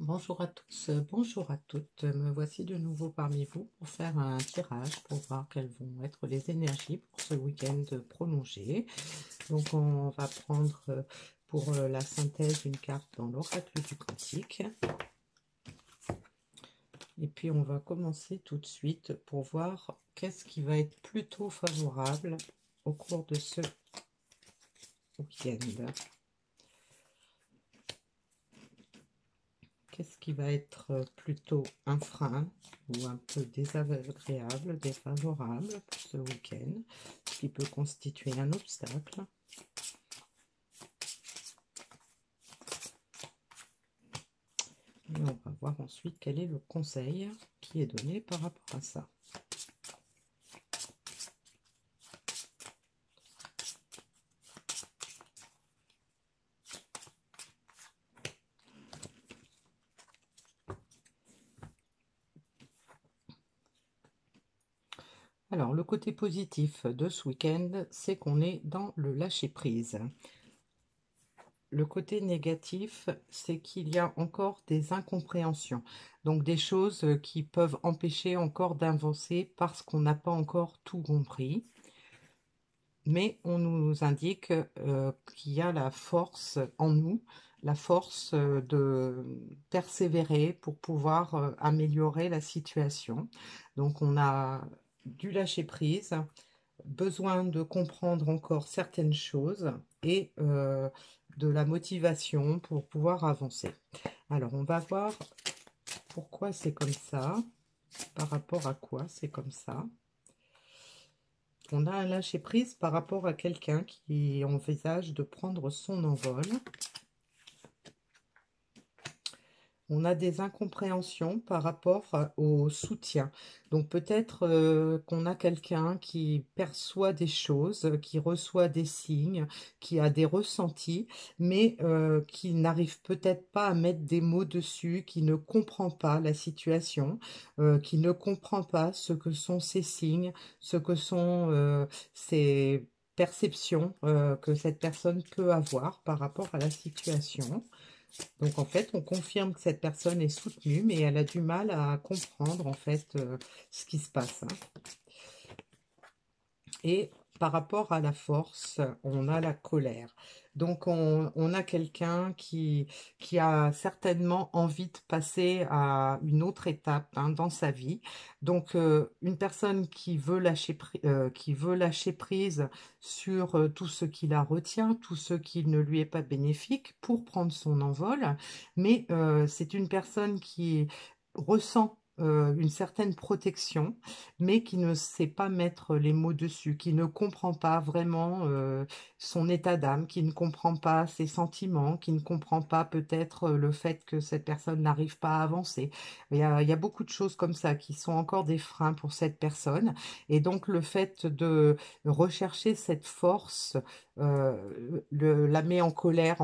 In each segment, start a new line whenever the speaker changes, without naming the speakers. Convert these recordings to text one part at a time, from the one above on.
Bonjour à tous, bonjour à toutes. Me voici de nouveau parmi vous pour faire un tirage pour voir quelles vont être les énergies pour ce week-end prolongé. Donc on va prendre pour la synthèse une carte dans l'oracle du quantique. Et puis on va commencer tout de suite pour voir qu'est-ce qui va être plutôt favorable au cours de ce week-end. Qu'est-ce qui va être plutôt un frein ou un peu désagréable, défavorable pour ce week-end, ce qui peut constituer un obstacle. Et on va voir ensuite quel est le conseil qui est donné par rapport à ça. Alors, le côté positif de ce week-end, c'est qu'on est dans le lâcher-prise. Le côté négatif, c'est qu'il y a encore des incompréhensions, donc des choses qui peuvent empêcher encore d'avancer parce qu'on n'a pas encore tout compris. Mais on nous indique qu'il y a la force en nous, la force de persévérer pour pouvoir améliorer la situation. Donc on a du lâcher-prise, besoin de comprendre encore certaines choses et de la motivation pour pouvoir avancer. Alors on va voir pourquoi c'est comme ça, par rapport à quoi c'est comme ça. On a un lâcher-prise par rapport à quelqu'un qui envisage de prendre son envol. On a des incompréhensions par rapport au soutien. Donc peut-être qu'on a quelqu'un qui perçoit des choses, qui reçoit des signes, qui a des ressentis, mais qui n'arrive peut-être pas à mettre des mots dessus, qui ne comprend pas la situation, qui ne comprend pas ce que sont ces signes, ce que sont ces perceptions que cette personne peut avoir par rapport à la situation. Donc en fait, on confirme que cette personne est soutenue, mais elle a du mal à comprendre en fait ce qui se passe. Et par rapport à la force, on a la colère. Donc on a quelqu'un qui a certainement envie de passer à une autre étape dans sa vie. Donc une personne qui veut lâcher prise sur tout ce qui la retient, tout ce qui ne lui est pas bénéfique pour prendre son envol. Mais c'est une personne qui ressent une certaine protection, mais qui ne sait pas mettre les mots dessus, qui ne comprend pas vraiment son état d'âme, qui ne comprend pas ses sentiments, qui ne comprend pas peut-être le fait que cette personne n'arrive pas à avancer. Il y a beaucoup de choses comme ça qui sont encore des freins pour cette personne. Et donc le fait de rechercher cette force la met en colère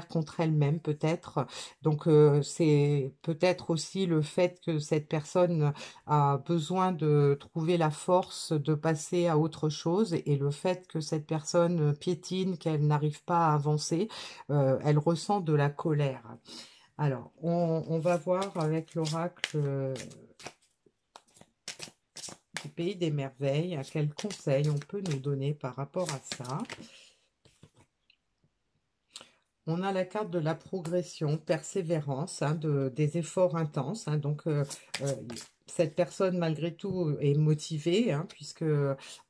contre elle-même peut-être. Donc c'est peut-être aussi le fait que cette personne a besoin de trouver la force de passer à autre chose et le fait que cette personne piétine, qu'elle n'arrive pas à avancer, elle ressent de la colère. Alors, on va voir avec l'oracle du Pays des Merveilles à quel conseil on peut nous donner par rapport à ça. On a la carte de la progression, persévérance, des efforts intenses. Donc, cette personne, malgré tout, est motivée, puisque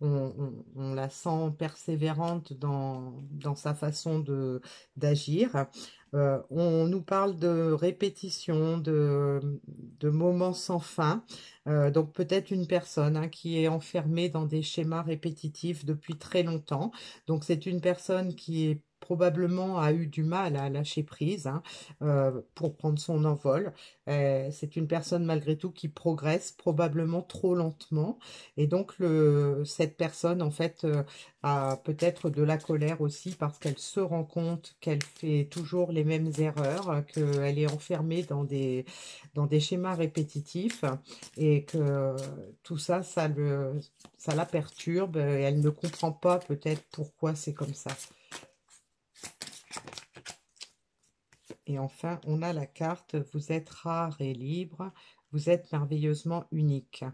on la sent persévérante dans sa façon d'agir. On nous parle de répétition, de moments sans fin. Donc, peut-être une personne qui est enfermée dans des schémas répétitifs depuis très longtemps. Donc, c'est une personne qui est probablement a eu du mal à lâcher prise pour prendre son envol. C'est une personne malgré tout qui progresse probablement trop lentement et donc cette personne en fait a peut-être de la colère aussi parce qu'elle se rend compte qu'elle fait toujours les mêmes erreurs, qu'elle est enfermée dans des schémas répétitifs et que tout ça, ça la perturbe et elle ne comprend pas peut-être pourquoi c'est comme ça. Et enfin, on a la carte, vous êtes rare et libre, vous êtes merveilleusement unique.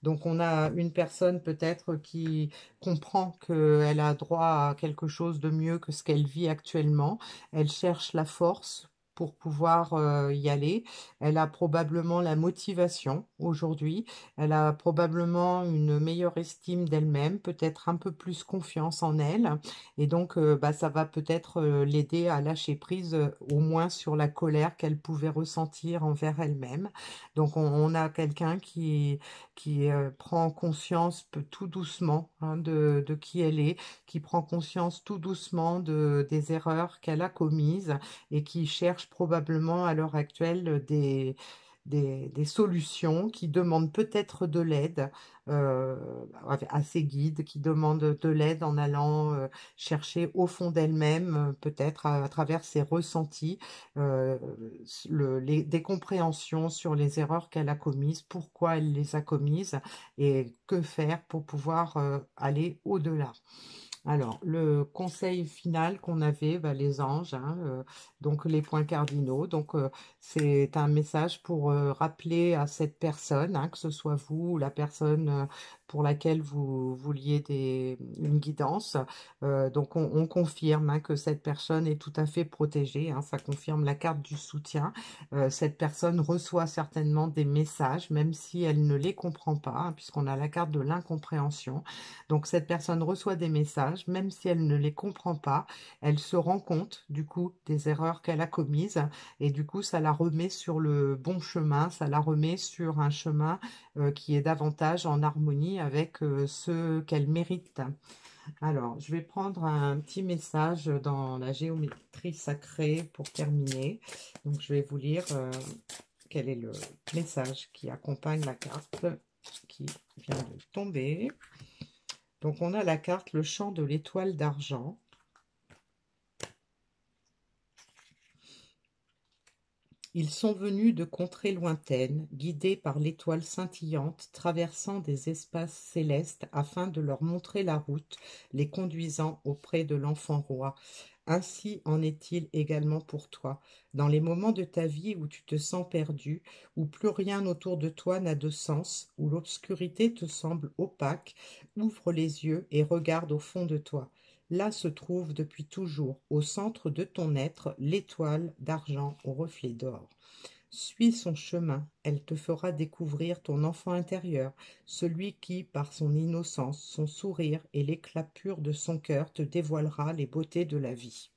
Donc, on a une personne peut-être qui comprend qu'elle a droit à quelque chose de mieux que ce qu'elle vit actuellement. Elle cherche la force pour pouvoir y aller. Elle a probablement la motivation aujourd'hui. Elle a probablement une meilleure estime d'elle-même, peut-être un peu plus confiance en elle. Et donc, bah, ça va peut-être l'aider à lâcher prise, au moins sur la colère qu'elle pouvait ressentir envers elle-même. Donc, on a quelqu'un qui prend conscience tout doucement hein, de qui elle est, qui prend conscience tout doucement des erreurs qu'elle a commises et qui cherche probablement à l'heure actuelle des solutions, qui demandent peut-être de l'aide euh, à ses guides, qui demandent de l'aide en allant chercher au fond d'elle-même, peut-être à travers ses ressentis, euh, des compréhensions sur les erreurs qu'elle a commises, pourquoi elle les a commises et que faire pour pouvoir aller au-delà. Alors, le conseil final qu'on avait, bah, les anges, hein, donc les points cardinaux. Donc, c'est un message pour rappeler à cette personne, hein, que ce soit vous ou la personne pour laquelle vous vouliez une guidance. Donc, on confirme hein, que cette personne est tout à fait protégée. Hein, ça confirme la carte du soutien. Cette personne reçoit certainement des messages, même si elle ne les comprend pas, hein, puisqu'on a la carte de l'incompréhension. Donc cette personne reçoit des messages, même si elle ne les comprend pas, elle se rend compte du coup des erreurs qu'elle a commises et du coup ça la remet sur le bon chemin, ça la remet sur un chemin qui est davantage en harmonie avec ce qu'elle mérite. Alors, je vais prendre un petit message dans la géométrie sacrée pour terminer. Donc je vais vous lire quel est le message qui accompagne la carte qui vient de tomber. Donc on a la carte le chant de l'étoile d'argent. Ils sont venus de contrées lointaines, guidés par l'étoile scintillante, traversant des espaces célestes afin de leur montrer la route, les conduisant auprès de l'enfant roi. Ainsi en est-il également pour toi. Dans les moments de ta vie où tu te sens perdu, où plus rien autour de toi n'a de sens, où l'obscurité te semble opaque, ouvre les yeux et regarde au fond de toi. Là se trouve depuis toujours, au centre de ton être, l'étoile d'argent au reflet d'or. Suis son chemin, elle te fera découvrir ton enfant intérieur, celui qui, par son innocence, son sourire et l'éclat pur de son cœur, te dévoilera les beautés de la vie.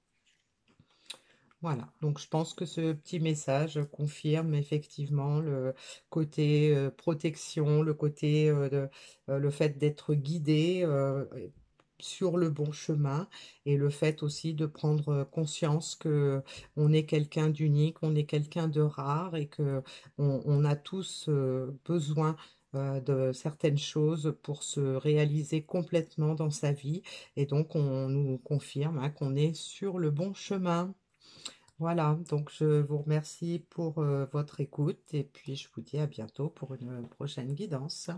Voilà, donc je pense que ce petit message confirme effectivement le côté protection, le côté le fait d'être guidé sur le bon chemin et le fait aussi de prendre conscience que on est quelqu'un d'unique, on est quelqu'un de rare et que on a tous besoin de certaines choses pour se réaliser complètement dans sa vie et donc on nous confirme hein, qu'on est sur le bon chemin. Voilà, donc je vous remercie pour votre écoute et puis je vous dis à bientôt pour une prochaine guidance.